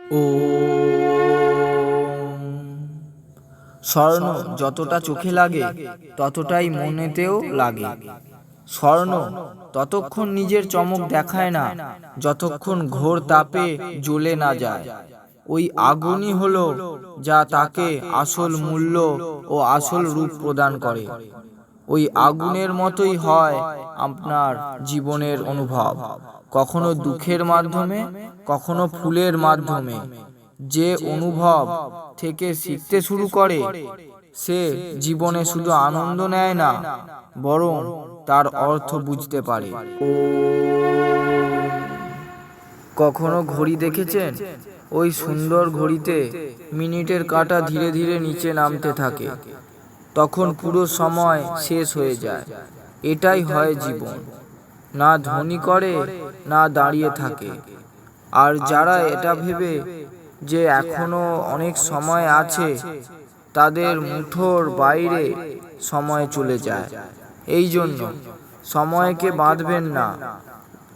ওম। স্বর্ণ যতটা চোখে লাগে ততটাই মনেতেও লাগে। স্বর্ণ ততক্ষণ নিজের চমক দেখায় না যতক্ষণ ঘোর তাপে জ্বলে না যায়। ওই আগুনই হলো যা তাকে আসল মূল্য ও আসল রূপ প্রদান করে। ওই আগুনের মতোই হয় আপনার জীবনের অনুভব, কখনো দুঃখের মাধ্যমে, কখনো ফুলের মাধ্যমে। যে অনুভব থেকে শিখতে শুরু করে সে জীবনে শুধু আনন্দ নেয় না, বরং তার অর্থ বুঝতে পারে। কখনো ঘড়ি দেখেছেন? ওই সুন্দর ঘড়িতে মিনিটের কাঁটা ধীরে ধীরে নিচে নামতে থাকে, তখন পুরো সময় শেষ হয়ে যায়। এটাই হয় জীবন, না ধ্বনি করে না দাঁড়িয়ে থাকে। আর যারা এটা ভেবে যে এখনো অনেক সময় আছে, তাদের মুঠোর বাইরে সময় চলে যায়। এই জন্য সময়কে বাঁধবেন না,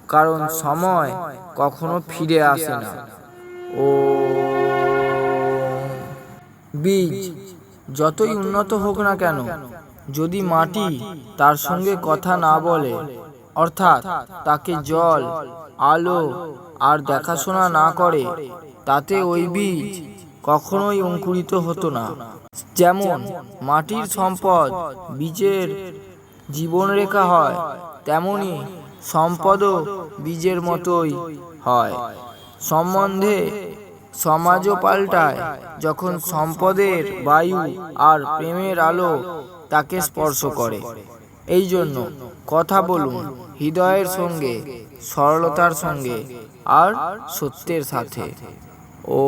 কারণ সময় কখনো ফিরে আসে না। ও বীজ যতই উন্নত হোক না কেন, যদি মাটি তার সঙ্গে কথা না বলে, অর্থাৎ তাকে জল, আলো আর দেখাশোনা না করে, তাতে ওই বীজ কখনোই অঙ্কুরিত হতো না। যেমন মাটির সম্পদ বীজের জীবনরেখা হয়, তেমনি সম্পদও বীজের মতোই হয়। সম্বন্ধে সমাজও পাল্টায় যখন সম্পদের বায়ু আর প্রেমের আলো তাকে স্পর্শ করে। এই জন্য কথা বলুন হৃদয়ের সঙ্গে, সরলতার সঙ্গে আর সত্যের সাথে। ও